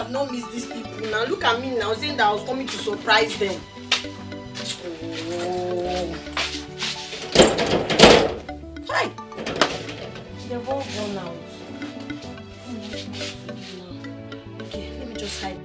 have not missed these people. Now look at me now, saying that I was coming to surprise them. Oh. Hi. They've all gone out. Okay, let me just hide.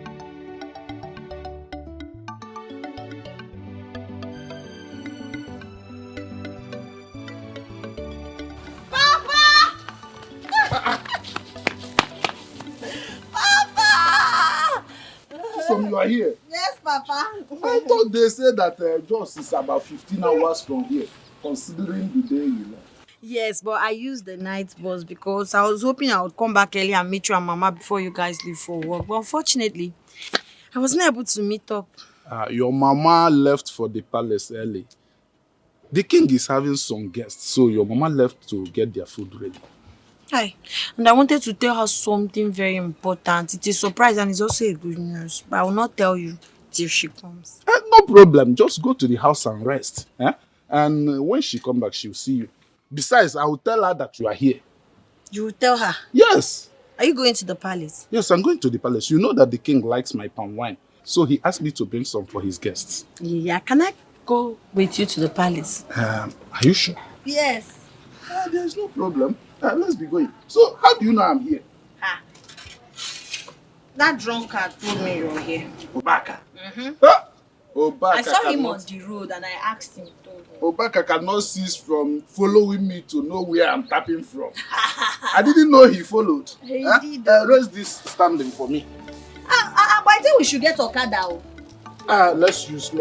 You are here. Yes, Papa. I thought they said that Jos is about 15 hours from here, considering the day you left. Yes, but I used the night bus because I was hoping I would come back early and meet you and Mama before you guys leave for work. But unfortunately, I wasn't able to meet up. Your Mama left for the palace early. The king is having some guests, so your Mama left to get their food ready. Hi. And I wanted to tell her something very important. It's a surprise and it's also a good news. But I will not tell you till she comes. No problem. Just go to the house and rest. And when she comes back, she'll see you. Besides, I will tell her that you are here. You will tell her? Yes. Are you going to the palace? Yes, I'm going to the palace. You know that the king likes my palm wine. So he asked me to bring some for his guests. Yeah, can I go with you to the palace? Are you sure? Yes. There's no problem. Let's be going. So, how do you know I'm here? That drunkard told me you're here. Obaka. Obaka. I saw him on the road and I asked him. Obaka cannot cease from following me to know where I'm tapping from. I didn't know he followed. He did. Raise this standing for me. But I think we should get Okada. Let's use that.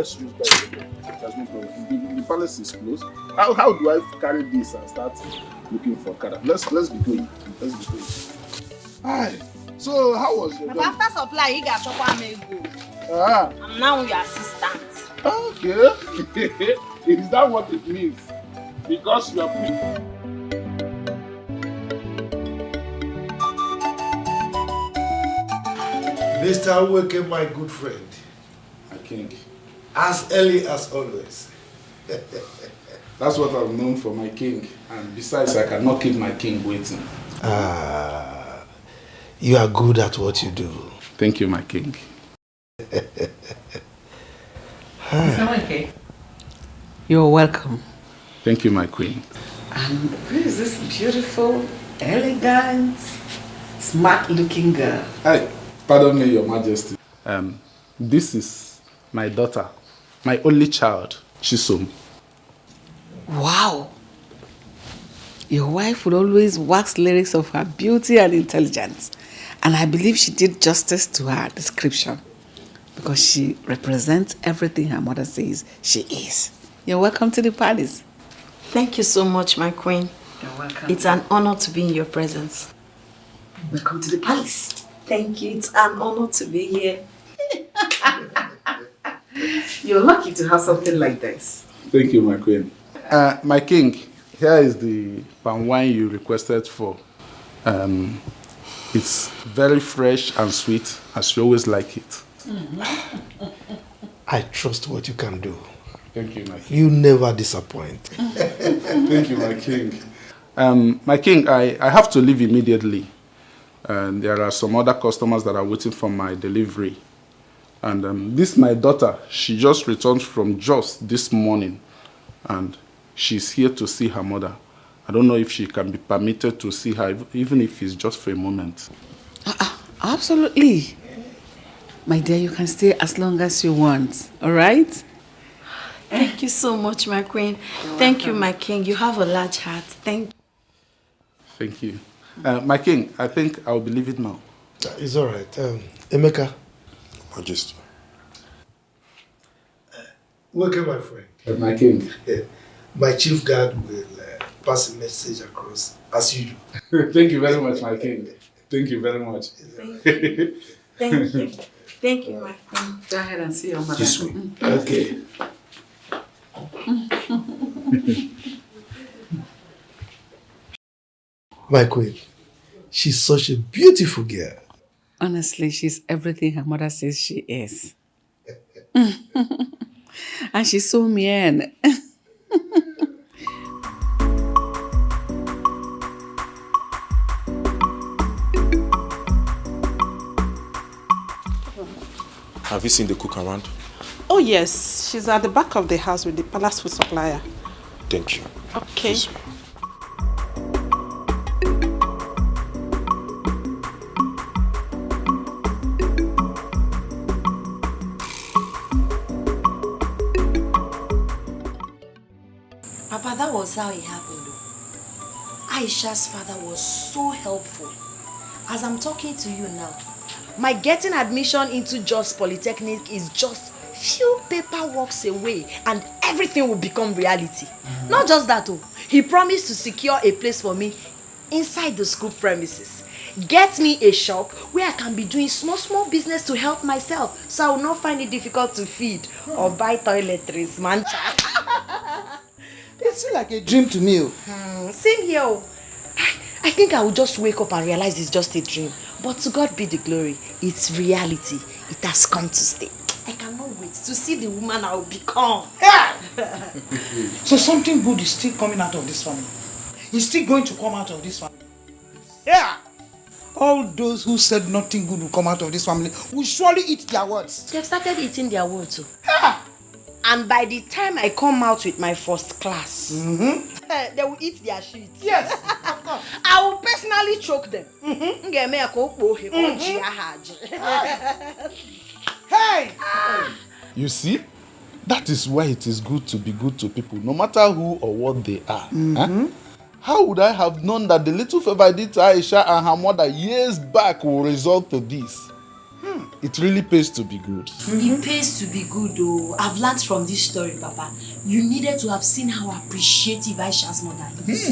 There's no problem. The palace is closed. How do I carry this and start looking for Okada? Let's be going. Hi. So how was your job? After supply, you got chopper go. I'm now your assistant. Okay. Is that what it means? Because you are Mr. Weke, my good friend. my king. As early as always. That's what I'm known for, my king. And besides, I cannot keep my king waiting. You are good at what you do. Thank you, my king. Mr. Weke, you're welcome. Thank you, my queen. And who is this beautiful, elegant, smart-looking girl? Hi, pardon me, your majesty. This is my daughter, my only child, Chisom. Wow! Your wife would always wax lyrics of her beauty and intelligence. And I believe she did justice to her description because she represents everything her mother says she is. You're welcome to the palace. Thank you so much, my queen. You're welcome. It's an honor to be in your presence. Welcome to the palace. Thank you. It's an honor to be here. You're lucky to have something like this. Thank you, my queen. My king, here is the palm wine you requested for. It's very fresh and sweet, as you always like it. I trust what you can do. Thank you, my king. You never disappoint. Thank you, my king. My king, I have to leave immediately. And there are some other customers that are waiting for my delivery. And this my daughter. She just returned from Jos this morning. And she's here to see her mother. I don't know if she can be permitted to see her, even if it's just for a moment. Absolutely. My dear, you can stay as long as you want. All right? Thank you so much, my queen. Thank you, my king. You have a large heart. Thank you. My king, I think I'll be leaving now. It's all right. Emeka. Majesty. Welcome, my friend. My king. My chief guard will pass a message across as you do. Thank you very much, my king. Thank you very much. Thank you. Thank you. Thank you, my queen. Go ahead and see your mother. This way. Okay. My queen, she's such a beautiful girl. Honestly, she's everything her mother says she is. And she's so mean. Have you seen the cook around? Oh yes, she's at the back of the house with the palace food supplier. Thank you. Okay. Please. Papa, that was how it happened though. Aisha's father was so helpful. As I'm talking to you now, my getting admission into Jos Polytechnic is just few paperwork away and everything will become reality. Not just that though, he promised to secure a place for me inside the school premises. Get me a shop where I can be doing small business to help myself, so I will not find it difficult to feed or buy toiletries, man. It seems like a dream to me. Same here. I think I will just wake up and realize it's just a dream. But to God be the glory. It's reality. It has come to stay. I cannot wait to see the woman I will become. So something good is still coming out of this family. It's still going to come out of this family. Yeah. All those who said nothing good will come out of this family will surely eat their words. They've started eating their words too. Yeah. And by the time I come out with my first class, they will eat their shit. Yes, of course. I will personally choke them. Hey! You see, that is why it is good to be good to people, no matter who or what they are. Huh? How would I have known that the little favor I did to Aisha and her mother years back will result to this? It really pays to be good. It pays to be good though. I've learned from this story, Papa. You needed to have seen how appreciative Aisha's mother is.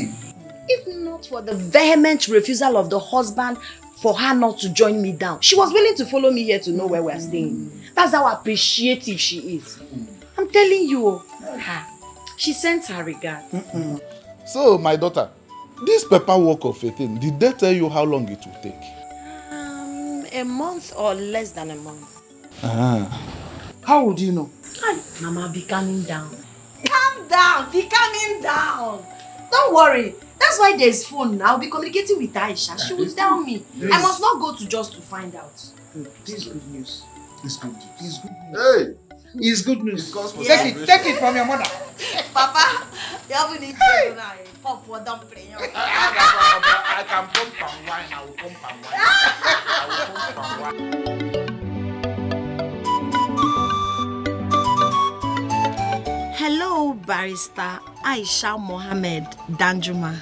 If not for the vehement refusal of the husband for her not to join me down, she was willing to follow me here to know where we're staying. That's how appreciative she is. I'm telling you, she sends her regards. So, my daughter, this paperwork of a thing, did they tell you how long it will take? A month or less than a month. How would you know? Hi, Mama, be calming down. Calm down, be calming down. Don't worry. That's why there's phone now. I'll be communicating with Aisha. She will tell me. I must not go to just to find out. This is good news. It's good news. It's good news. Hey! It's good news. Yes. Take it from your mother. Papa, you haven't eaten now. Pop, what don't play. I can pump and wine. I will pump and wine. I will pump and wine. Hello, Barrister Aisha Mohammed Danjuma.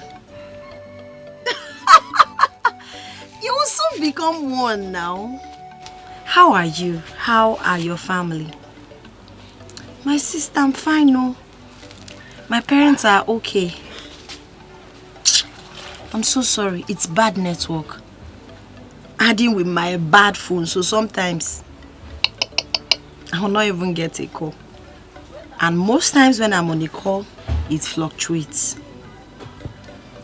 You will soon become one now. How are you? How are your family? My sister, I'm fine, no. My parents are okay. I'm so sorry. It's bad network. Adding with my bad phone, so sometimes I will not even get a call. And most times when I'm on a call, it fluctuates.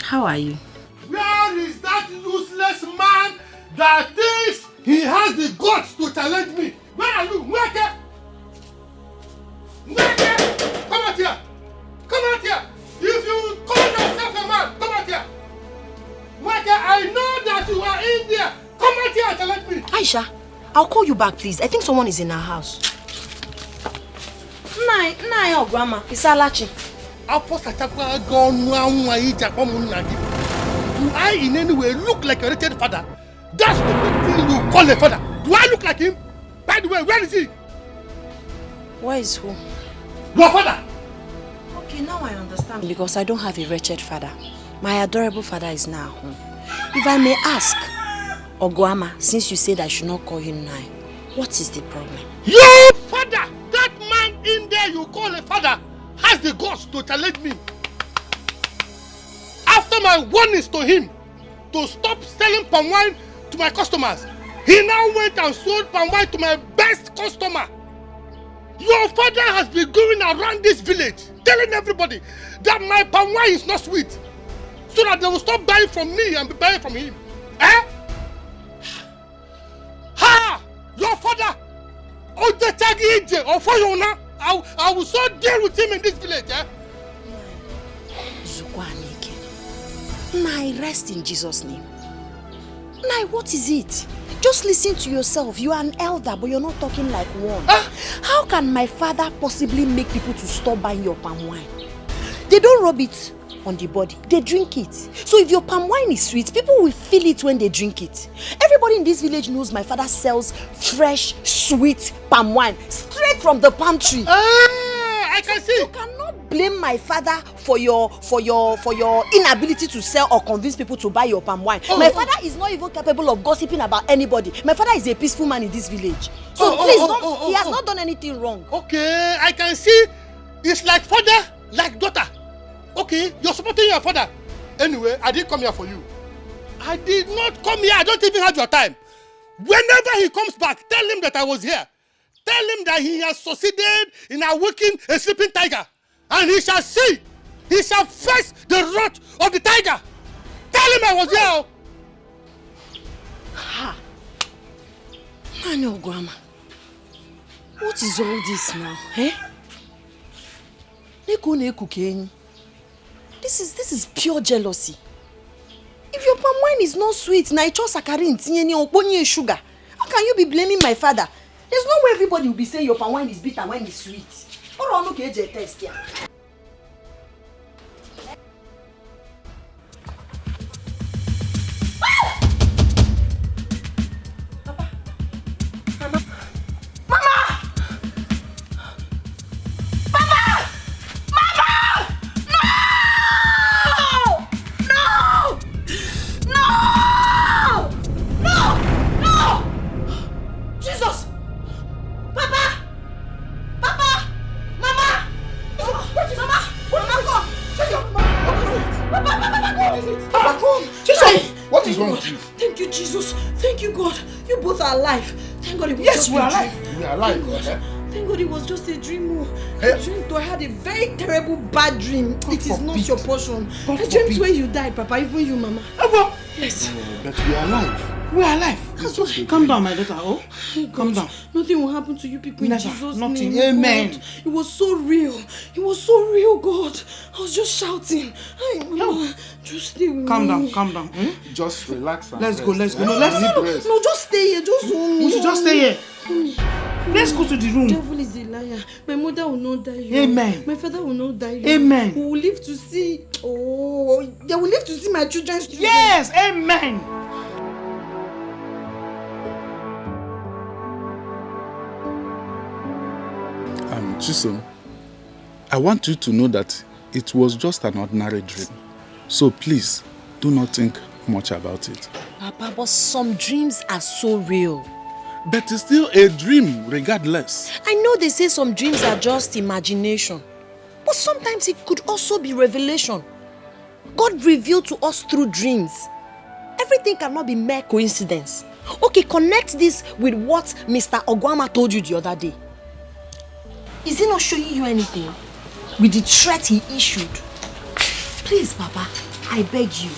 How are you? Where is that useless man that thinks he has the guts to challenge me? Where are you? Mweke! Mweke! Come out here! Come out here! If you call yourself a man, come out here! Mweke, I know that you are in there! Come out here and challenge me! Aisha, I'll call you back, please. I think someone is in our house. Nah, Grandma. It's Alachi. Do I in any way look like a wretched father? That's the thing you call a father. Do I look like him? By the way, where is he? Where is who? Your father! Okay, now I understand. Because I don't have a wretched father. My adorable father is now home. If I may ask, Oguama, since you said I should not call him now, what is the problem? Your father! That man in there you call a father has the guts to challenge me. After my warnings to him to stop selling palm wine to my customers, he now went and sold palm wine to my best customer. Your father has been going around this village telling everybody that my palm wine is not sweet, so that they will stop buying from me and be buying from him. Eh? Ha! Your father! I will so deal with him in this village, eh? Nai, rest in Jesus' name. Nai, what is it? Just listen to yourself. You are an elder, but you're not talking like one. How can my father possibly make people to stop buying your palm wine? They don't rub it on the body. They drink it. So if your palm wine is sweet, people will feel it when they drink it. Everybody in this village knows my father sells fresh, sweet palm wine straight from the palm tree. I can see. You cannot blame my father for your inability to sell or convince people to buy your palm wine. My father is not even capable of gossiping about anybody. My father is a peaceful man in this village. So please, he has not done anything wrong. Okay, I can see. It's like father, like daughter. Okay, you're supporting your father. Anyway, I didn't come here for you. I did not come here. I don't even have your time. Whenever he comes back, tell him that I was here. Tell him that he has succeeded in awakening a sleeping tiger. And he shall see. He shall face the wrath of the tiger. Tell him I was here. Ha! Mano, Grandma. What is all this now? Eh? This is pure jealousy. If your palm wine is not sweet, na icho sakarin tinyeni oponye sugar. How can you be blaming my father? There's no way everybody will be saying your palm wine is bitter when it's sweet. Or on okay test here. Thank you, Jesus. Thank you, God. You both are alive. Thank God it was just a dream. Yes, we are alive. We are alive. Thank God it was just a dream. I dreamed I had a very terrible bad dream. It is not your portion. I dreamed when you died, Papa. Even you, Mama. Yes. But we are alive. We are alive. Calm down, my daughter. Oh, calm down. Nothing will happen to you people in Jesus' nothing. name. Amen. God. It was so real. It was so real, God. I was just shouting. Hey, Mama, just stay with me. Calm down. Just relax and Let's rest. go. No, No, just stay here. Just hold me. We should just stay here. Let's go to the room. The devil is a liar. My mother will not die. Amen. My father will not die. Amen. We will live to see. Oh, they will live to see my children's children. Yes. Amen. Chisom, I want you to know that it was just an ordinary dream. So please, do not think much about it. Papa, but some dreams are so real. But it's still a dream, regardless. I know they say some dreams are just imagination. But sometimes it could also be revelation. God revealed to us through dreams. Everything cannot be mere coincidence. Okay, connect this with what Mr. Ogwama told you the other day. Is he not showing you anything? With the threat he issued? Please, Papa, I beg you,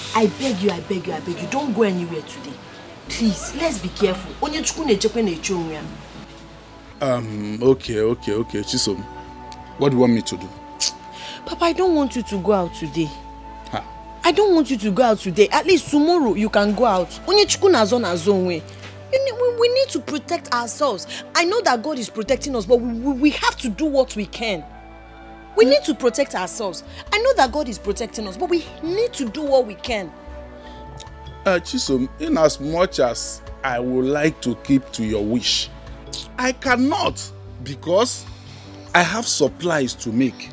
don't go anywhere today. Please, let's be careful. Okay, Chisom. What do you want me to do? Papa, I don't want you to go out today. I don't want you to go out today. At least tomorrow you can go out. We need to protect ourselves. I know that God is protecting us, but we have to do what we can. We need to protect ourselves. I know that God is protecting us, but we need to do what we can. Chisom, in as much as I would like to keep to your wish, I cannot because I have supplies to make.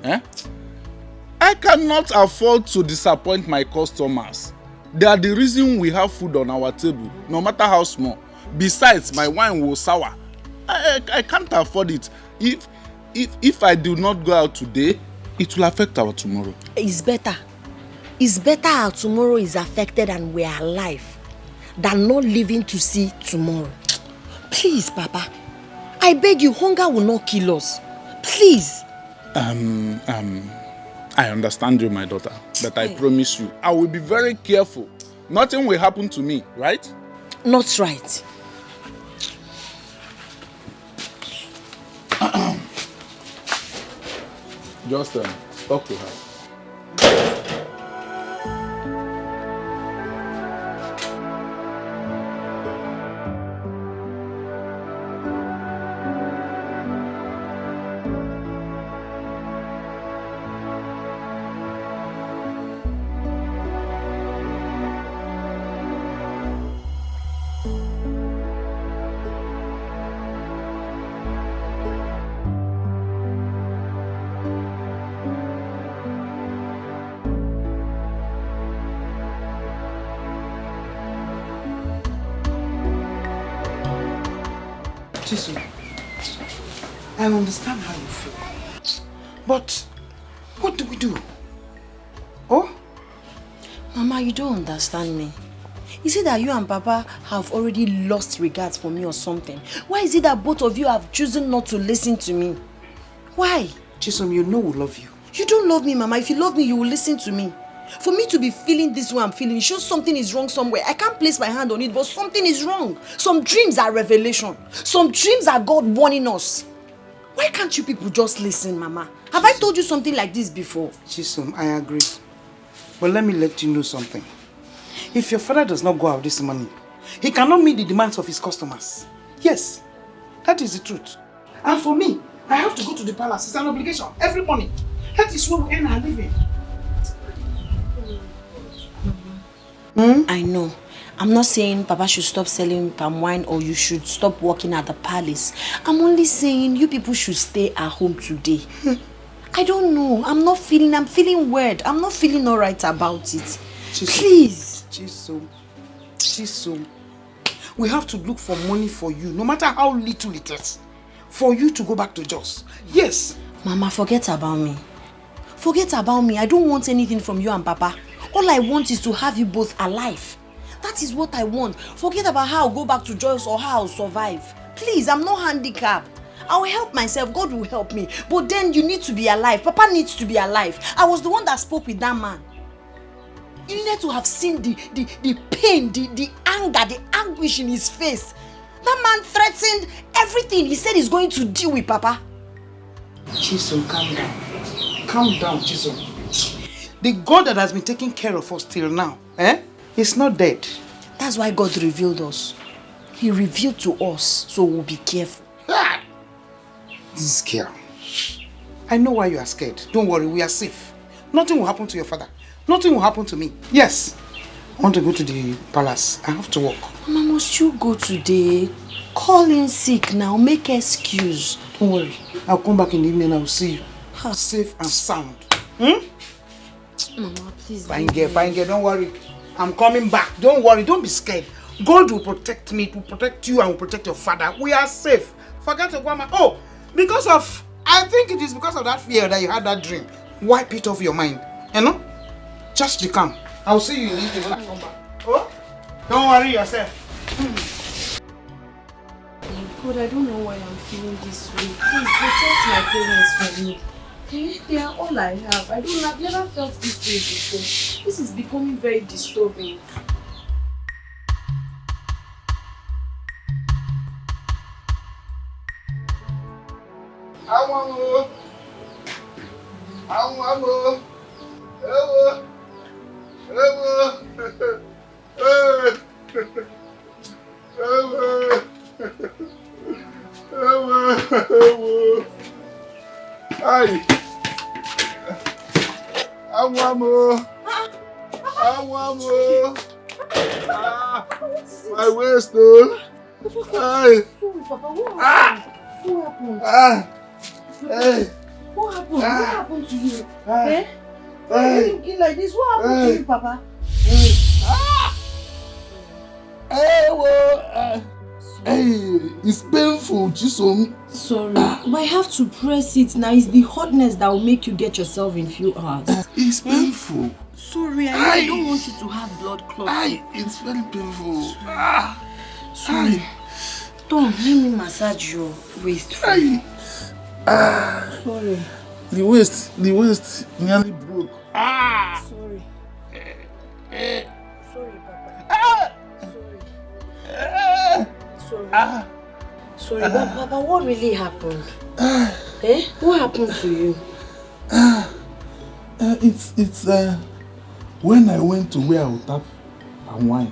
I cannot afford to disappoint my customers. They are the reason we have food on our table, no matter how small. Besides, my wine will sour. I can't afford it. If I do not go out today, it will affect our tomorrow. It's better. It's better our tomorrow is affected and we are alive than not living to see tomorrow. Please, Papa. I beg you, hunger will not kill us. Please. I understand you, my daughter, but I promise you, I will be very careful. Nothing will happen to me, right? Not right. Just talk to her. Chisu, I understand how you feel. But what do we do? Oh? Mama, you don't understand me. Is it that you and Papa have already lost regards for me or something? Why is it that both of you have chosen not to listen to me? Why? Chisom, you know we love you. You don't love me, Mama. If you love me, you will listen to me. For me to be feeling this way I'm feeling, it shows something is wrong somewhere. I can't place my hand on it, but something is wrong. Some dreams are revelation. Some dreams are God warning us. Why can't you people just listen, Mama? Have I told you something like this before? Chisom, I agree. But let me let you know something. If your father does not go out this morning, he cannot meet the demands of his customers. Yes, that is the truth. And for me, I have to go to the palace. It's an obligation every morning. That is where we earn our living. I know. I'm not saying Papa should stop selling palm wine or you should stop working at the palace. I'm only saying you people should stay at home today. I don't know. I'm feeling weird. I'm not feeling alright about it. Please. Chisom. We have to look for money for you, no matter how little it is, for you to go back to Jos. Yes. Mama, forget about me. Forget about me. I don't want anything from you and Papa. All I want is to have you both alive. That is what I want. Forget about how I'll go back to Joyce or how I'll survive. Please, I'm not handicapped. I will help myself. God will help me. But then you need to be alive. Papa needs to be alive. I was the one that spoke with that man. You needed to have seen the pain, the anger, the anguish in his face. That man threatened everything. He said he's going to deal with Papa. Chisom, calm down. Calm down, Chisom. The God that has been taking care of us till now, is not dead. That's why God revealed us. He revealed to us, so we'll be careful. This girl. I know why you are scared. Don't worry, we are safe. Nothing will happen to your father. Nothing will happen to me. Yes. I want to go to the palace. I have to work. Mama, must you go today? Call in sick now. Make excuse. Don't worry. I'll come back in the evening and I will see you. Safe and sound. Mama, please. Fine girl. Don't worry. I'm coming back. Don't worry. Don't be scared. God will protect me. Will protect you and will protect your father. We are safe. Forget your grandma. Oh, I think it is because of that fear that you had that dream. Wipe it off your mind. You know? Just be calm. I'll see you in the evening when I come back. Oh? Don't worry yourself. God, I don't know why I'm feeling this way. Please protect my parents from me. They are all I have. I've never felt this way before. This is becoming very disturbing. My waist, though. Papa, what happened? Hey. What happened? What happened to you? Why are you looking like this? What happened to you, Papa? It's painful, Chisom. Sorry, but I have to press it now. It's the hotness that will make you get yourself in few hours. It's painful. Sorry, I don't want you to have blood clots. It's very painful. Sorry. Tom, let me massage your waist. Sorry. The waist nearly broke. Sorry. Sorry, Papa. Sorry, but Papa, what really happened? What happened to you? It's when I went to where I would tap and wine.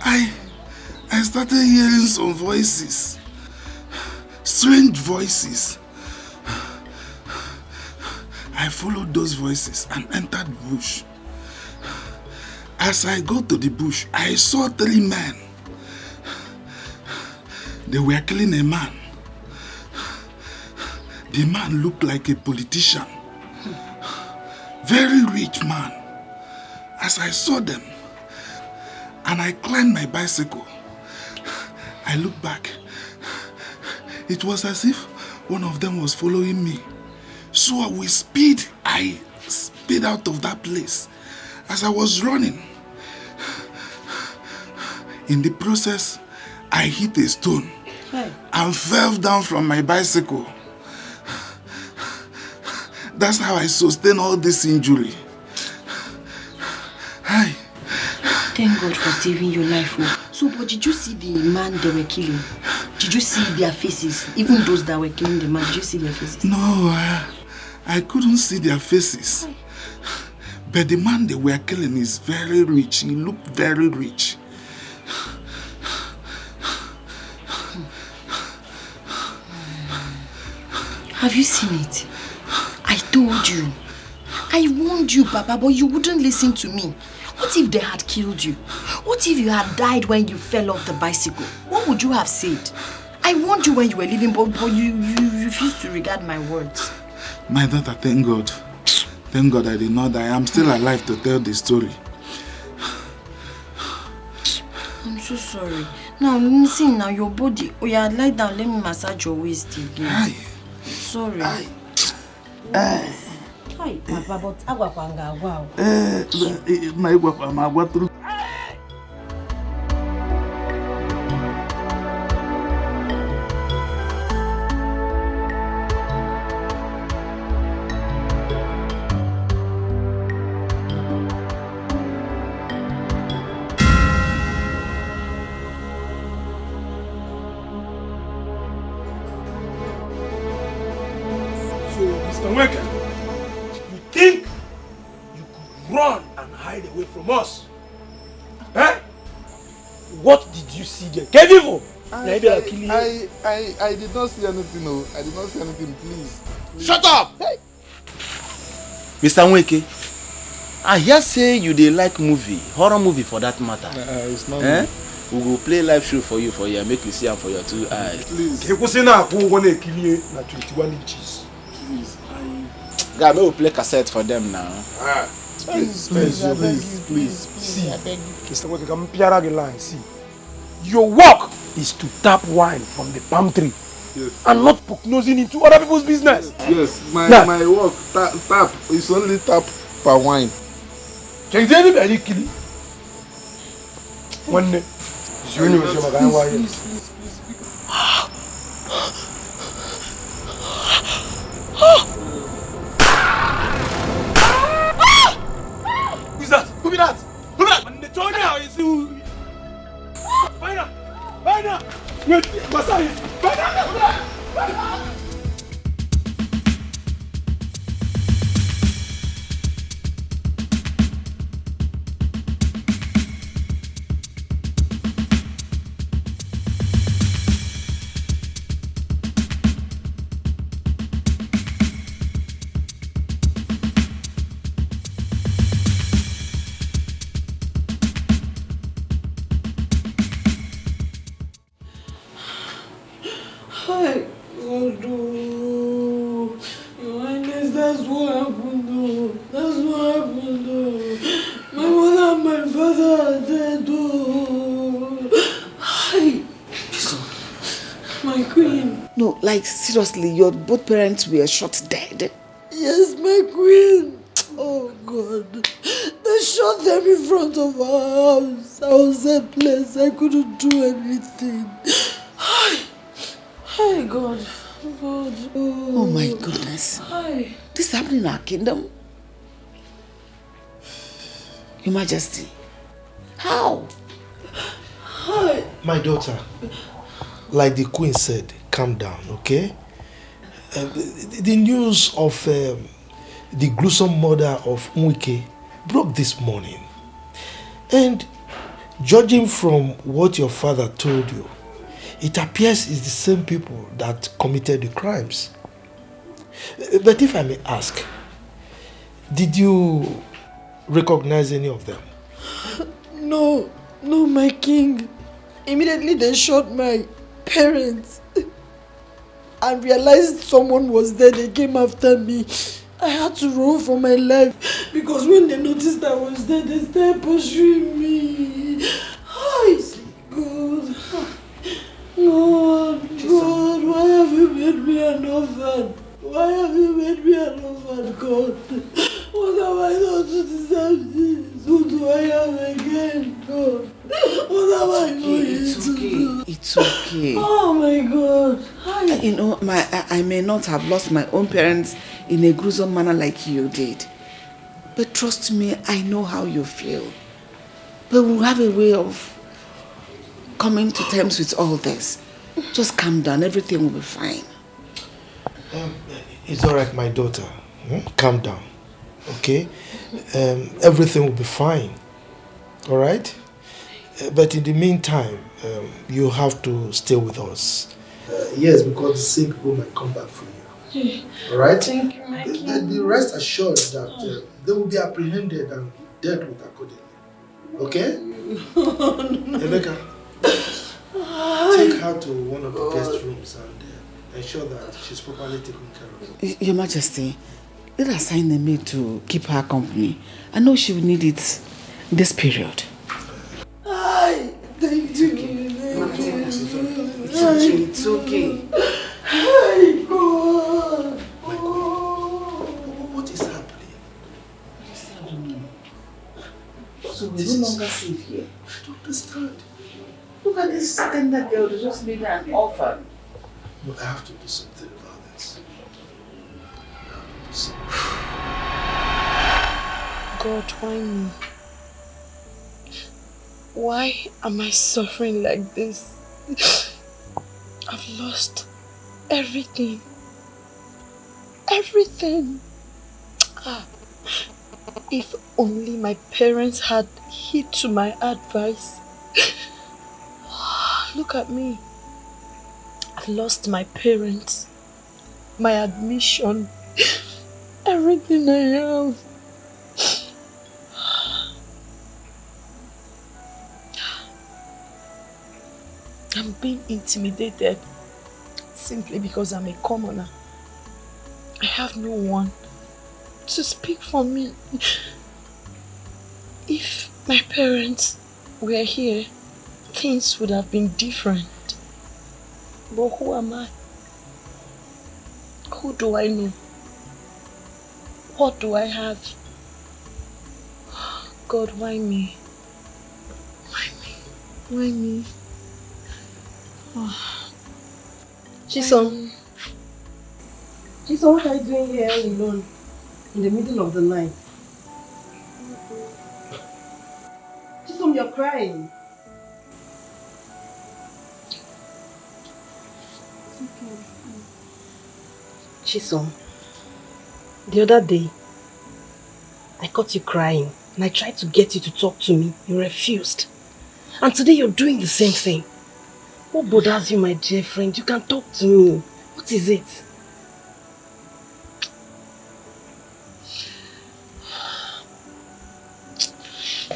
I started hearing some voices. Strange voices. I followed those voices and entered the bush. As I got to the bush, I saw 3 men. They were killing a man. The man looked like a politician. Very rich man. As I saw them, and I climbed my bicycle, I looked back. It was as if one of them was following me. So with speed, I sped out of that place. As I was running, in the process, I hit a stone and fell down from my bicycle. That's how I sustained all this injury. Hi. Thank God for saving your life. Oh. So, but did you see the man they were killing? Did you see their faces? Even those that were killing the man, did you see their faces? No, I couldn't see their faces. But the man they were killing is very rich. He looked very rich. Have you seen it? I told you. I warned you, Papa, but you wouldn't listen to me. What if they had killed you? What if you had died when you fell off the bicycle? What would you have said? I warned you when you were leaving, but you refused to regard my words. My daughter, thank God. Thank God I did not die. I'm still alive to tell the story. I'm so sorry. Now, listen now, your body. Oh yeah, lie down, let me massage your waist again. Aye. Sorry. Hi, Papa, but agwapanga, wow. My guapa, through. Us. Eh? What did you see there? Kevivo! I did not see anything, no. I did not see anything, please. Shut up! Hey. Mr. Nweke, I hear say you dey like movie, horror movie for that matter. It's not me. We go play live show for you make you see them for your 2 eyes. Please. Please. God, we will play cassette for them now. Please. See, Mr. Nweke, come piara the line. See, your work is to tap wine from the palm tree, yes, and not prognosing into other people's business. Yes, my work tap is only tap per wine. Can you anybody kill you? One day, Please. Who's that? Who be that? Who be that? When they turn now, you see who? Find her! Wait, Masai! Find her! Like, seriously, your both parents were shot dead? Yes, my queen. Oh, God. They shot them in front of our house. I was helpless. I couldn't do anything. Hi, God. God. Oh, my goodness. Hi. This happened in our kingdom? Your Majesty. How? Hi. My daughter, like the queen said, calm down, okay? The news of the gruesome murder of Nweke broke this morning. And judging from what your father told you, it appears it's the same people that committed the crimes. But if I may ask, did you recognize any of them? No, my king. Immediately they shot my parents and realized someone was there. They came after me. I had to run for my life because when they noticed I was there, they started pursuing me. Hi, God. God, why have you made me an orphan? Why have you made me an orphan, God? What have I done to deserve this? Who do I have again, God? What have I done to do? It's okay. Oh my God. You know, I may not have lost my own parents in a gruesome manner like you did. But trust me, I know how you feel. But we'll have a way of coming to terms with all this. Just calm down, everything will be fine. It's alright, my daughter. Calm down. Okay? Everything will be fine. Alright? But in the meantime, you have to stay with us. Yes, because the sick people might come back for you. Alright? Thank you, my king. Be rest assured that they will be apprehended and dealt with accordingly. Okay? Emeka, take her to one of the guest rooms and ensure that she's properly taken care of. Your Majesty, let us assign a maid to keep her company. I know she will need it this period. Thank you. It's okay. Hey, God. My God, what is happening? So we're no longer safe here. I don't understand. Look at this tender girl who just made her an orphan. No, I have to do something about this. God, why me? Why am I suffering like this? I've lost everything. Everything. If only my parents had heed to my advice. Look at me. I've lost my parents, my admission, everything I have. I'm being intimidated simply because I'm a commoner. I have no one to speak for me. If my parents were here, things would have been different. But who am I? Who do I know? What do I have? God, why me? Why me? Why me? Chisom, what are you doing here alone in the middle of the night? Chisom, you're crying. Chisom, the other day, I caught you crying and I tried to get you to talk to me. You refused. And today you're doing the same thing. What bothers you, my dear friend? You can talk to me. What is it?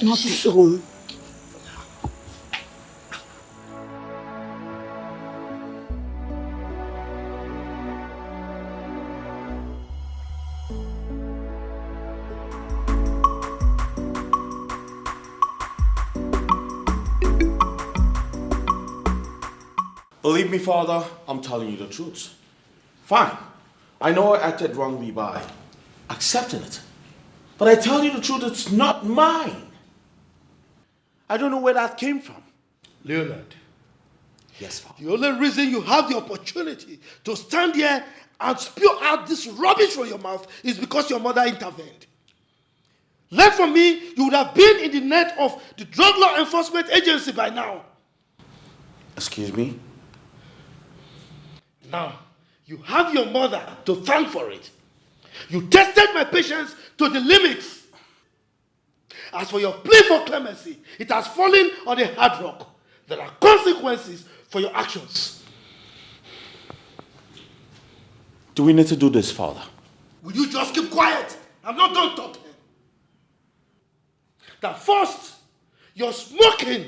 Nothing. Believe me, Father, I'm telling you the truth. Fine. I know I acted wrongly by accepting it. But I tell you the truth, it's not mine. I don't know where that came from. Leonard. Yes, Father. The only reason you have the opportunity to stand here and spew out this rubbish from your mouth is because your mother intervened. Left from me, you would have been in the net of the Drug Law Enforcement Agency by now. Excuse me? Now, you have your mother to thank for it. You tested my patience to the limits. As for your plea for clemency, it has fallen on a hard rock. There are consequences for your actions. Do we need to do this, Father? Will you just keep quiet? I'm not done talking. That first, your smoking,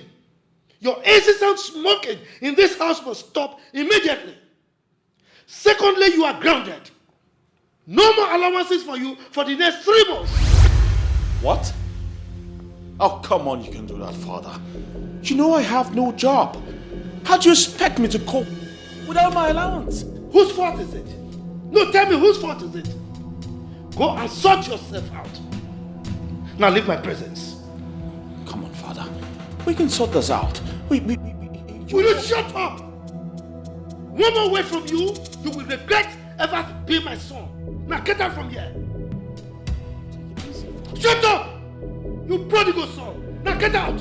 your incessant smoking in this house must stop immediately. Secondly, you are grounded. No more allowances for you for the next 3 months. What? Oh, come on, you can do that, Father. You know I have no job. How do you expect me to cope without my allowance? Whose fault is it? No, tell me whose fault is it? Go and sort yourself out. Now leave my presence. Come on, Father. We can sort this out. Will you shut up? One more word from you, you will regret ever being my son. Now get out from here. Shut up! You prodigal son. Now get out.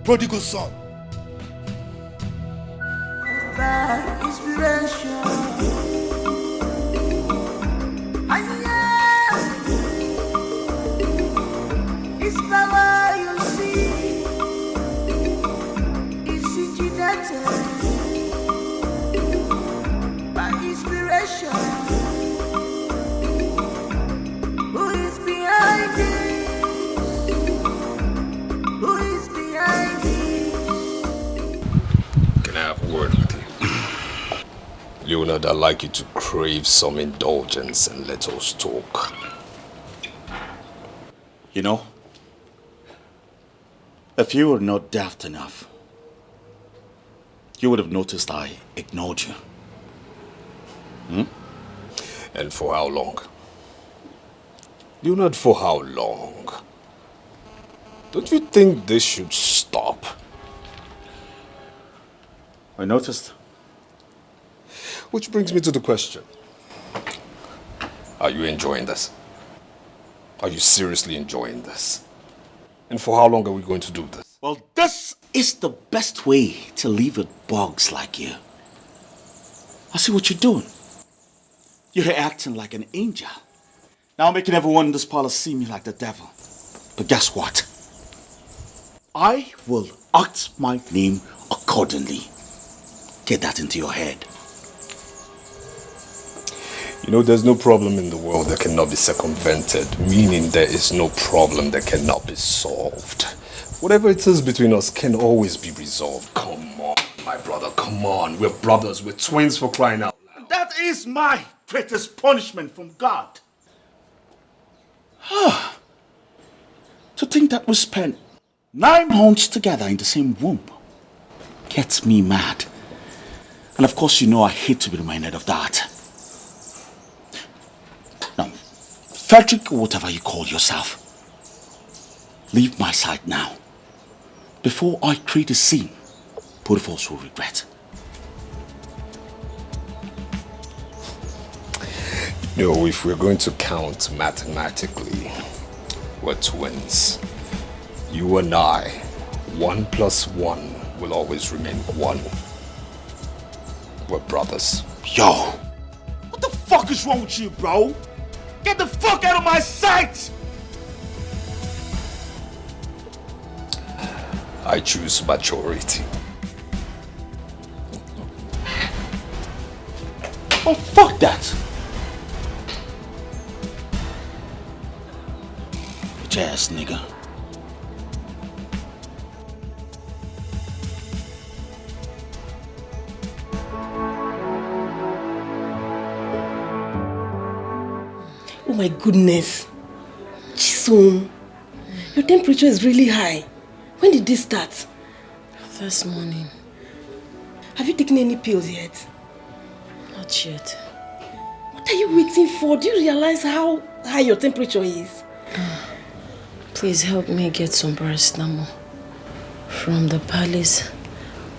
Prodigal son. Inspiration. It's power you see. It's engineered by inspiration. Who is behind this? Who is behind this? Can I have a word with you? Leonard, I'd like you to crave some indulgence and let us talk. You know, if you were not daft enough, you would have noticed I ignored you. And for how long? Leonard, for how long? Don't you think this should stop? I noticed. Which brings me to the question. Are you enjoying this? Are you seriously enjoying this? And for how long are we going to do this? Well, this is the best way to live with bugs like you. I see what you're doing. You're acting like an angel. Now making everyone in this parlor see me like the devil. But guess what? I will act my name accordingly. Get that into your head. You know, there's no problem in the world that cannot be circumvented, meaning there is no problem that cannot be solved. Whatever it is between us can always be resolved. Come on, my brother, come on. We're brothers, we're twins, for crying out loud. That is my greatest punishment from God. To think that we spent 9 months together in the same womb gets me mad. And of course, you know I hate to be reminded of that. Now, Fredrick, or whatever you call yourself, leave my side now, before I create a scene both of us will regret. No, if we're going to count mathematically, we're twins. You and I, 1 + 1 will always remain 1. We're brothers. Yo, what the fuck is wrong with you, bro? Get the fuck out of my sight! I choose maturity. Oh, fuck that! Bitch ass nigga. Oh my goodness. Chisom, your temperature is really high. When did this start? This morning. Have you taken any pills yet? Not yet. What are you waiting for? Do you realize how high your temperature is? Please help me get some paracetamol from the palace.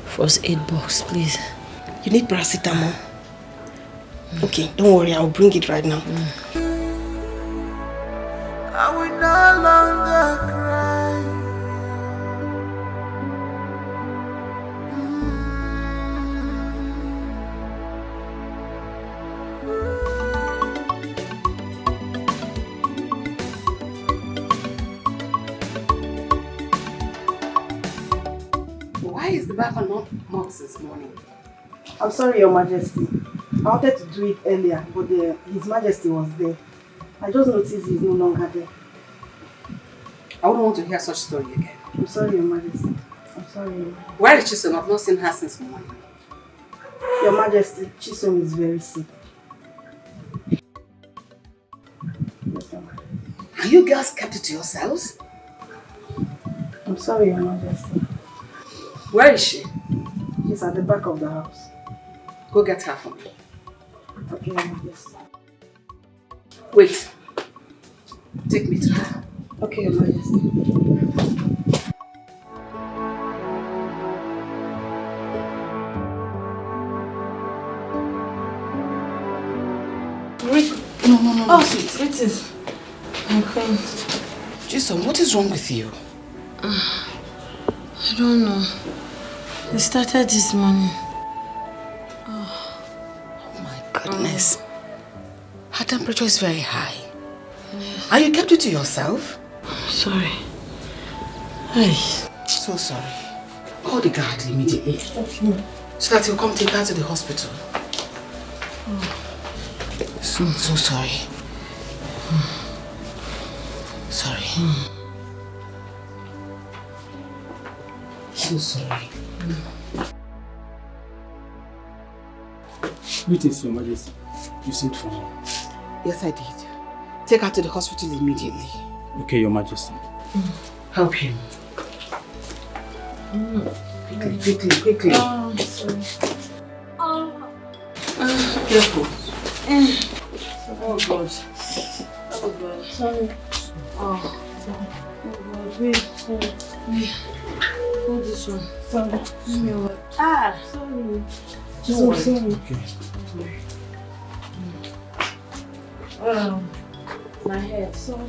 First aid box, please. You need paracetamol? Okay, don't worry, I'll bring it right now. I will no longer cry. Why is the baba not since morning? I'm sorry, Your Majesty. I wanted to do it earlier, but His Majesty was there. I just noticed he's no longer there. I wouldn't want to hear such story again. I'm sorry, Your Majesty. I'm sorry. Where is Chisom? I've not seen her since morning. Your Majesty, Chisom is very sick. And you girls kept it to yourselves? I'm sorry, Your Majesty. Where is she? She's at the back of the house. Go get her for me. Okay, Your Majesty. Wait. Take me to her. Okay, Your Majesty. No. Oh, it is. I'm fine. Jason, what is wrong with you? I don't know. It started this morning. Oh my goodness. Her temperature is very high. Yes. And you kept it to yourself? Sorry. Hey. So sorry. Call the guard immediately. Okay. So that he'll come take her to the hospital. Oh. So sorry. Sorry. So sorry. Greetings, Your Majesty. You sent for me. Yes, I did. Take her to the hospital immediately. Okay, Your Majesty. Help him. Quickly. Oh, sorry. Careful. Oh God. Sorry. Oh God, wait. Sorry. Hold this one. Sorry. Sorry. So sorry. Okay. My head. Sorry.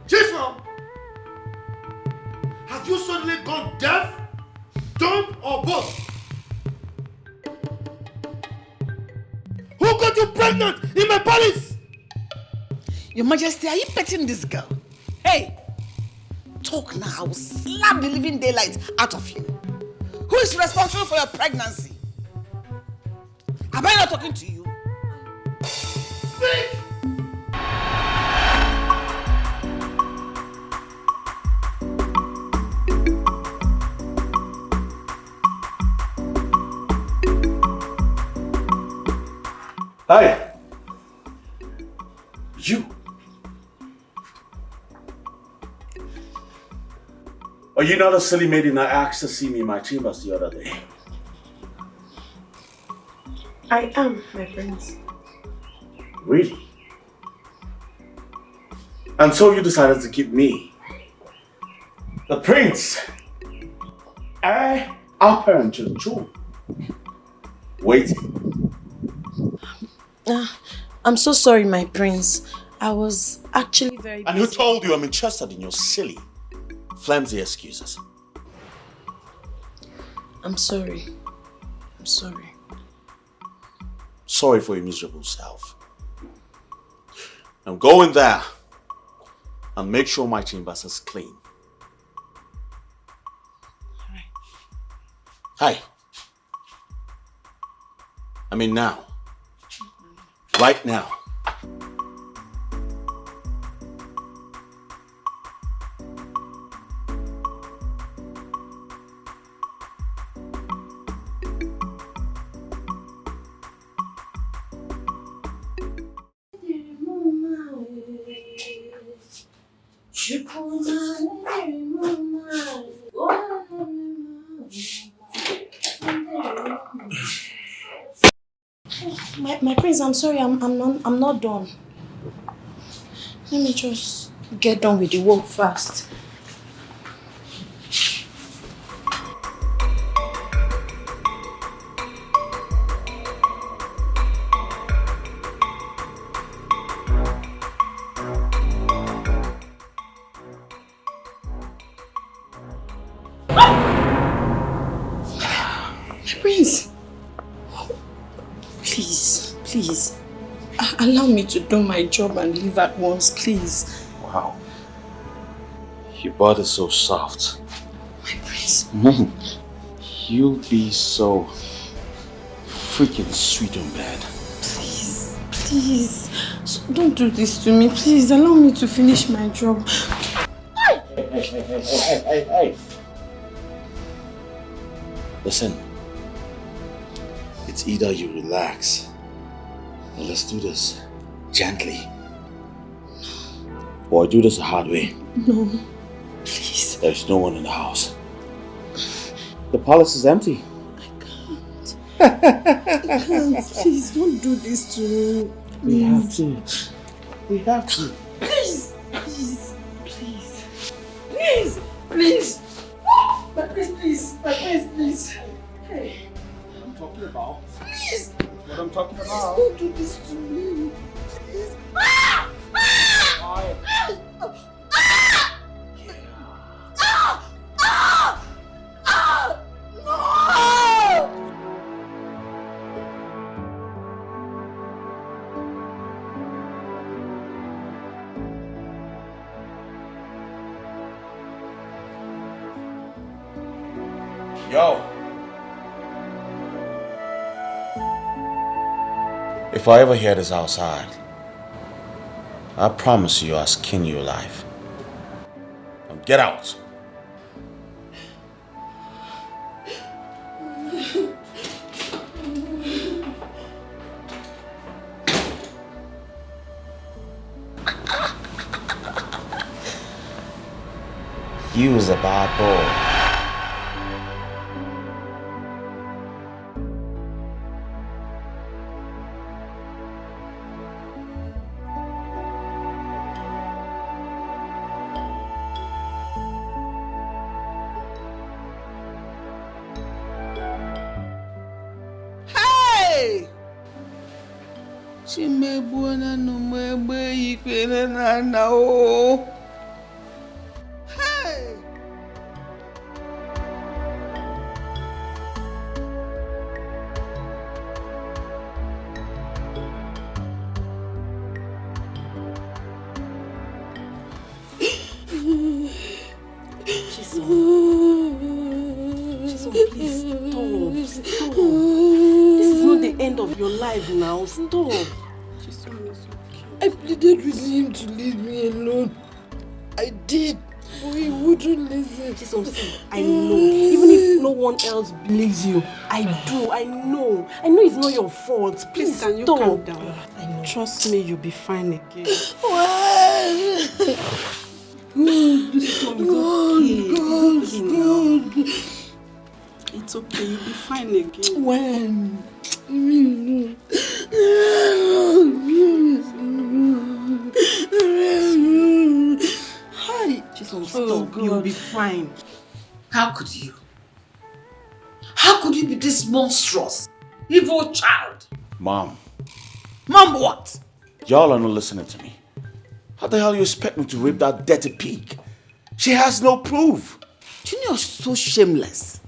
Jason! Have you suddenly gone deaf, dumb, or both? Who got you pregnant in my palace? Your Majesty, are you petting this girl? Hey! Talk now. I will slap the living daylight out of you. Who is responsible for your pregnancy? Am I not talking to you? Speak! Hi. You. Are you not a silly maiden that asked to see me in my chambers the other day? I am, my prince. Really? And so you decided to keep me, the prince, our parent to the throne, waiting. I'm so sorry, my prince. I was actually very busy. And who told you I'm interested in your silly, flimsy excuses? I'm sorry. I'm sorry. Sorry for your miserable self. Now go in there and make sure my chambers is clean. Alright. Hi. I mean now. Right now. My prince, I'm sorry, I'm not done. Let me just get done with the work fast. My prince, please, allow me to do my job and leave at once, please. Wow. Your body's so soft. My prince. You'll be so freaking sweet in bed. Please, so don't do this to me. Please, allow me to finish my job. Hey. Listen, it's either you relax Well, let's do this. Gently. Boy, do this the hard way. No. Please. There's no one in the house. The palace is empty. I can't. Please, don't do this to me. We have to. We have to. Please. Please. Please. Please. Please. My place, please. My place, please. Hey. What I'm talking about. Please. What I'm talking Please about. don't do this to me. Please. Yo. If I ever hear this outside, I promise you I'll skin you alive. Now get out. You was a bad boy. Chimebwana no mwebe ikwele na o. Hey! Chisom, please stop. Stop. This is not the end of your life now. Stop. I pleaded with him to leave me alone. I did, but he wouldn't listen. Chisom, I know. Even if no one else believes you, I do. I know. I know it's not your fault. Please Can you stop. calm down? I know. Trust me, you'll be fine again. Why? God. It's okay, you'll be fine again. When? Hi. Chisom, stop. You'll be fine. How could you? How could you be this monstrous, evil child? Mom. Mom, what? Y'all are not listening to me. How the hell you expect me to rape that dirty pig? She has no proof. Junior is so shameless.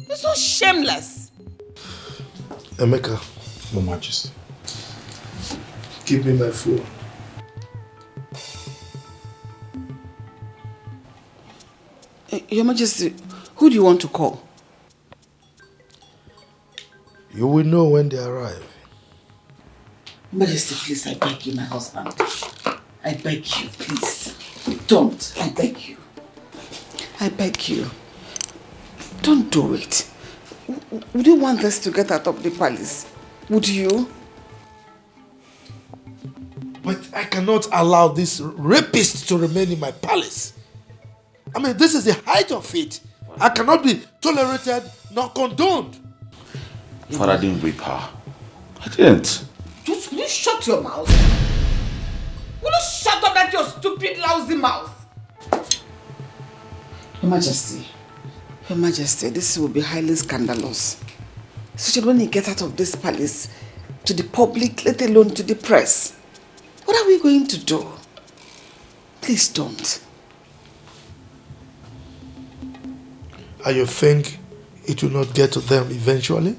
You're so shameless. Emeka. Your Majesty. Give me my phone. Your Majesty, who do you want to call? You will know when they arrive. Majesty, please, I beg you, my husband. I beg you, please. Don't. I beg you. I beg you. Don't do it. Would you want us to get out of the palace? Would you? But I cannot allow this rapist to remain in my palace. I mean, this is the height of it. I cannot be tolerated nor condoned. Father, I didn't rape her. I didn't. Just, will you shut your mouth? Will you shut up that your stupid, lousy mouth? Your Majesty, this will be highly scandalous. Especially when you get out of this palace to the public, let alone to the press. What are we going to do? Please don't. And you think it will not get to them eventually?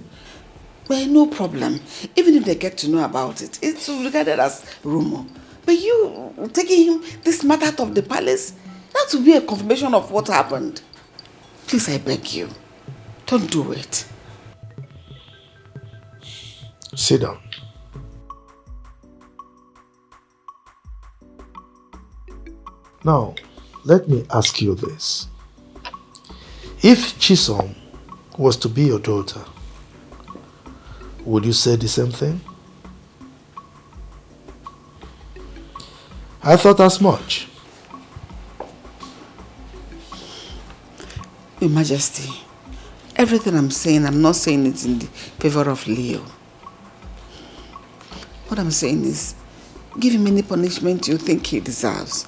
Well, no problem. Even if they get to know about it, it's regarded as rumor. But you taking him this matter out of the palace, that will be a confirmation of what happened. Please, I beg you, don't do it. Sit down. Now, let me ask you this. If Chisom was to be your daughter, would you say the same thing? I thought as much. Your Majesty, everything I'm saying, I'm not saying it in the favor of Leo. What I'm saying is, give him any punishment you think he deserves.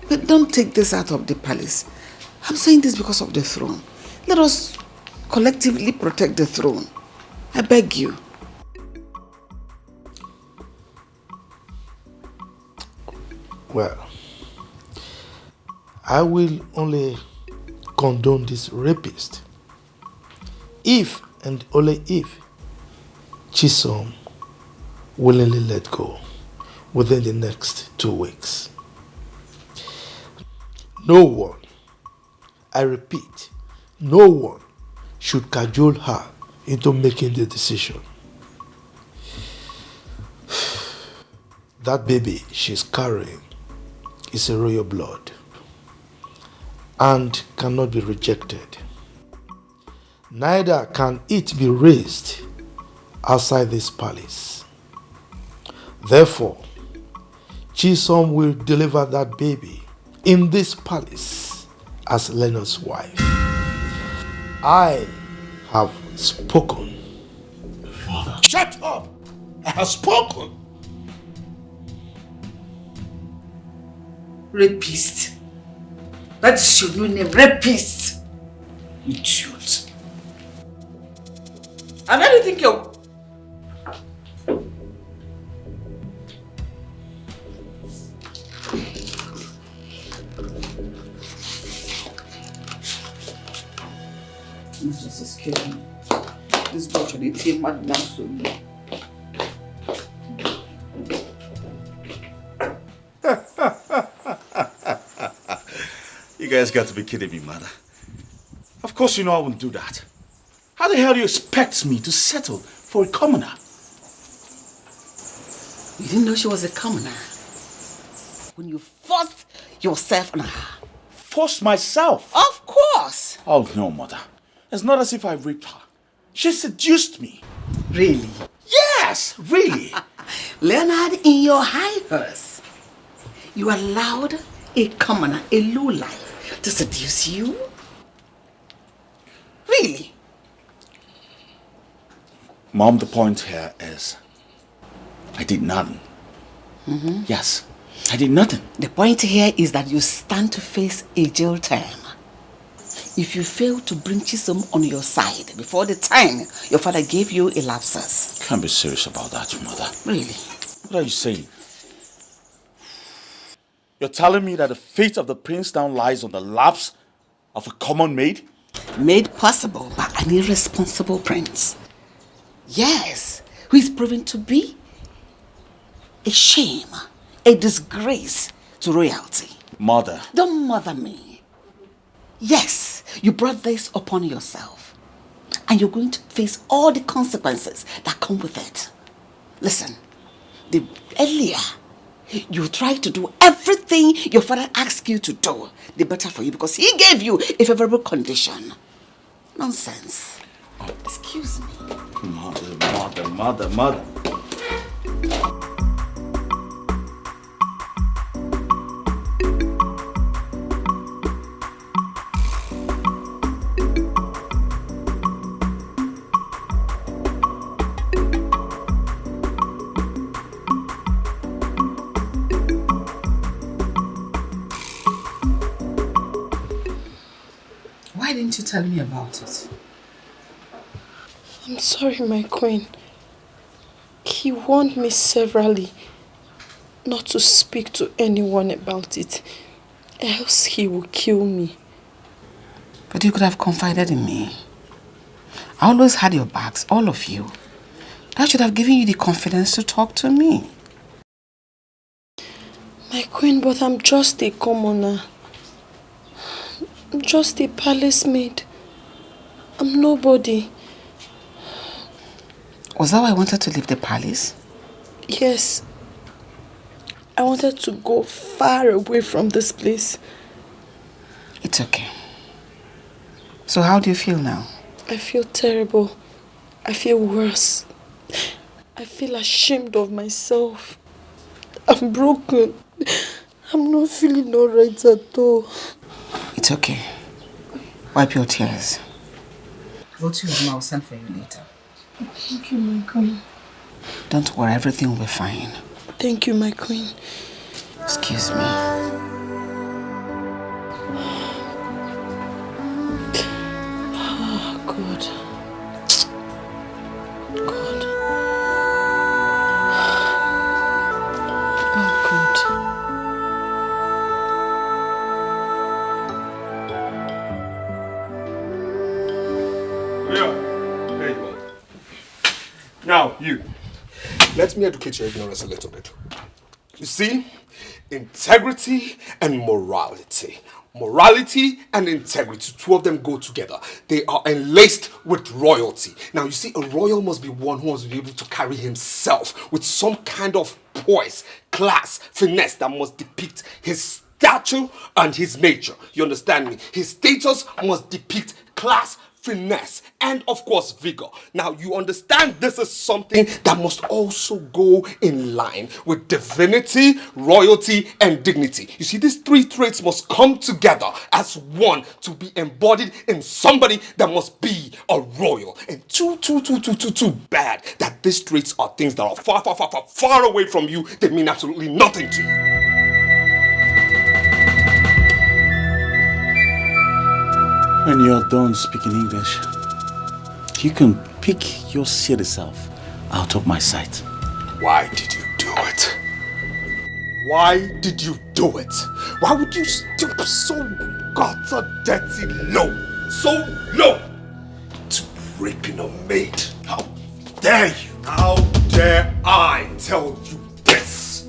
But don't take this out of the palace. I'm saying this because of the throne. Let us collectively protect the throne. I beg you. Well, I will only condone this rapist if and only if Chisom willingly let go within the next 2 weeks. No one, I repeat, no one should cajole her into making the decision. That baby she's carrying is a royal blood and cannot be rejected. Neither can it be raised outside this palace. Therefore, Chisom will deliver that baby in this palace as Leonard's wife. I have spoken. Father. Shut up! I have spoken. Rapist. That is your new name, rapist. Idiot. And where do you think you're... This is killing me. This boy should eat him mad now soon. You guys got to be kidding me, mother. Of course you know I wouldn't do that. How the hell do you expect me to settle for a commoner? You didn't know she was a commoner when you forced yourself on her. Forced myself? Of course. Oh no, mother. It's not as if I raped her. She seduced me. Really? Yes, really. Leonard, in your high horse, you allowed a commoner, a lowlife, to seduce you? Really? Mom, the point here is, I did nothing. Mm-hmm. Yes, I did nothing. The point here is that you stand to face a jail term. If you fail to bring Chisom on your side before the time your father gave you a lapsus. Can't be serious about that, mother. Really? What are you saying? You're telling me that the fate of the prince now lies on the laps of a common maid? Made possible by an irresponsible prince. Yes, who is proven to be a shame, a disgrace to royalty. Mother. Don't mother me. Yes, you brought this upon yourself. And you're going to face all the consequences that come with it. Listen, the earlier you try to do everything your father asked you to do, the better for you, because he gave you a favorable condition. Nonsense. Excuse me. Mother. Why didn't you tell me about it? I'm sorry, my queen. He warned me severally not to speak to anyone about it, else he will kill me. But you could have confided in me. I always had your backs, all of you. That should have given you the confidence to talk to me. My queen, but I'm just a commoner. I'm just a palace maid. I'm nobody. Was that why I wanted to leave the palace? Yes. I wanted to go far away from this place. It's okay. So how do you feel now? I feel terrible. I feel worse. I feel ashamed of myself. I'm broken. I'm not feeling alright at all. It's okay. Wipe your tears. Go to your room, I'll send for you later. Thank you, my queen. Don't worry, everything will be fine. Thank you, my queen. Excuse me. Oh, God. God. Oh, God. Yeah, there you are. Now, you. Let me educate your ignorance a little bit. You see, integrity and morality. Morality and integrity, two of them go together. They are enlaced with royalty. Now, you see, a royal must be one who must be able to carry himself with some kind of poise, class, finesse that must depict his stature and his nature. You understand me? His status must depict class, finesse, and of course vigor. Now you understand this is something that must also go in line with divinity, royalty, and dignity. You see, these three traits must come together as one to be embodied in somebody that must be a royal. And too bad that these traits are things that are far away from you. They mean absolutely nothing to you. When you're done speaking English, you can pick your silly self out of my sight. Why did you do it? Why did you do it? Why would you stoop so dirty low? So low to raping a maid? How dare you? How dare I tell you this?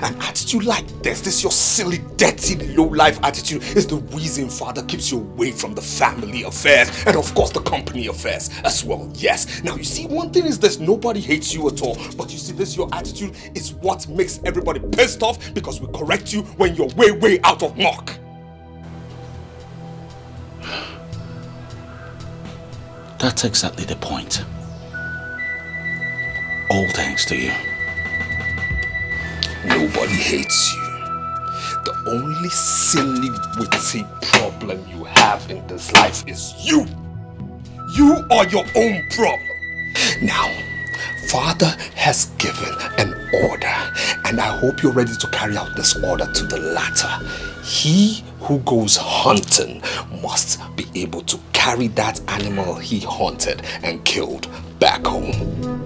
An attitude like this your silly, dirty, low-life attitude is the reason Father keeps you away from the family affairs and of course the company affairs as well, yes. Now you see, one thing is this, nobody hates you at all, but you see this, your attitude is what makes everybody pissed off because we correct you when you're way out of mark. That's exactly the point. All thanks to you. Nobody hates you. The only silly, witty problem you have in this life is you. You are your own problem. Now, Father has given an order, and I hope you're ready to carry out this order to the latter. He who goes hunting must be able to carry that animal he hunted and killed back home.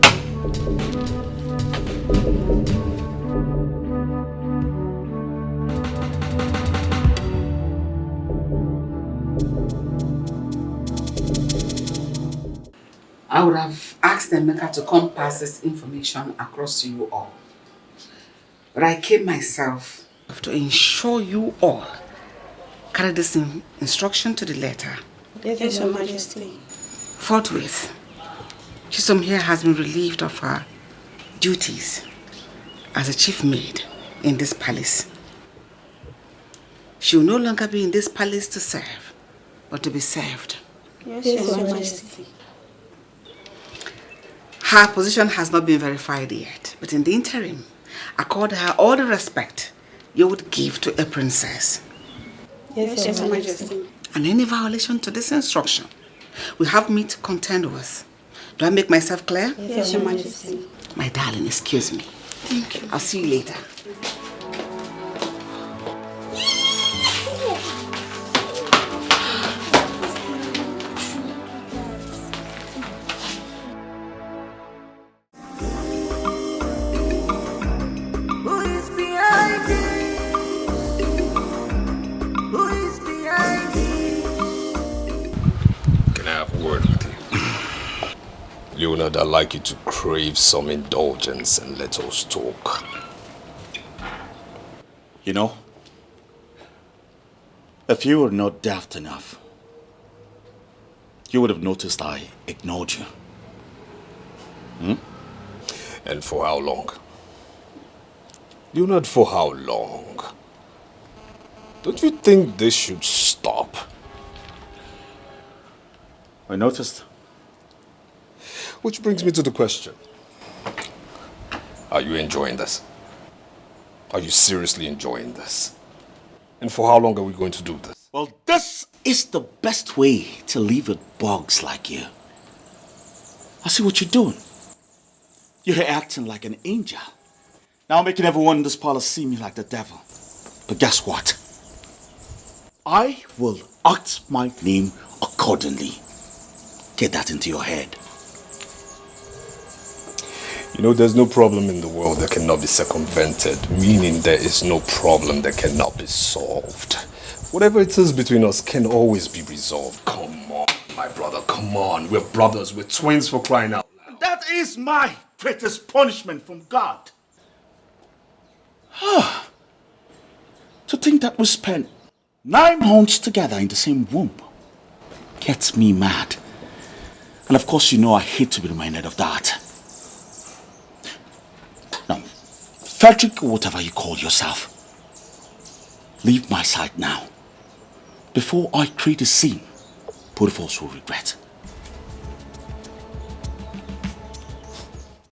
I would have asked Emeka to come pass this information across to you all. But I came myself to ensure you all carry this instruction to the letter. Yes, Your Majesty. Forthwith, Chisom here has been relieved of her duties as a chief maid in this palace. She will no longer be in this palace to serve, but to be served. Yes, Your Majesty. Her position has not been verified yet, but in the interim, accord her all the respect you would give to a princess. Yes, Your Majesty. And any violation to this instruction will have me to contend with. Do I make myself clear? Yes, Your Majesty. My darling, excuse me. Thank you. I'll see you later. Leonard, I'd like you to crave some indulgence and let us talk. You know, if you were not daft enough, you would have noticed I ignored you. And for how long? Leonard, for how long? Don't you think this should stop? I noticed. Which brings me to the question. Are you enjoying this? Are you seriously enjoying this? And for how long are we going to do this? Well, this is the best way to live with bugs like you. I see what you're doing. You're acting like an angel. Now making everyone in this parlor see me like the devil. But guess what? I will act my name accordingly. Get that into your head. You know, there's no problem in the world that cannot be circumvented, meaning there is no problem that cannot be solved. Whatever it is between us can always be resolved. Come on, my brother, come on. We're brothers, we're twins, for crying out loud. That is my greatest punishment from God. To think that we spent 9 months together in the same womb gets me mad. And of course, you know I hate to be reminded of that. Now, Fredrick, or whatever you call yourself, leave my side now, before I create a scene both of us will regret.